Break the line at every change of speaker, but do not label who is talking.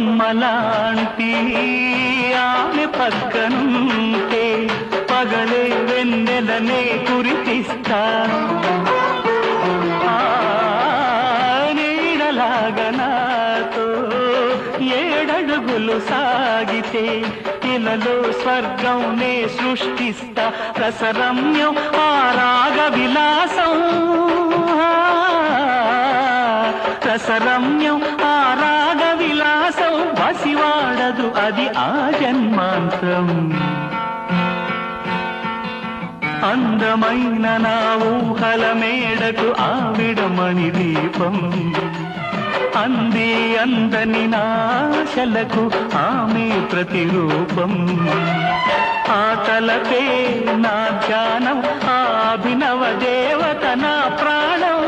బొమ్మలాంటి ఆమె పక్కనుంటే పగలే వెన్నెలనే కురిపిస్తా నీడలాగా నాతో ఏడడుగులు సాగితే ఇలలో స్వర్గంనే సృష్టిస్తా రసరమ్యం ఆ రాగ విలాసం రసరమ్యం ఆ రాగ విలాసం వసివాడదు అది ఆ జన్మాంతం అందమైన నా ఊహల మేడకు ఆవిడమణి దీపం అంది అందని నాశలకు ఆమె ప్రతిరూపం ఆ తలపే నా ధ్యానం ఆ అభినవ దేవత నా ప్రాణం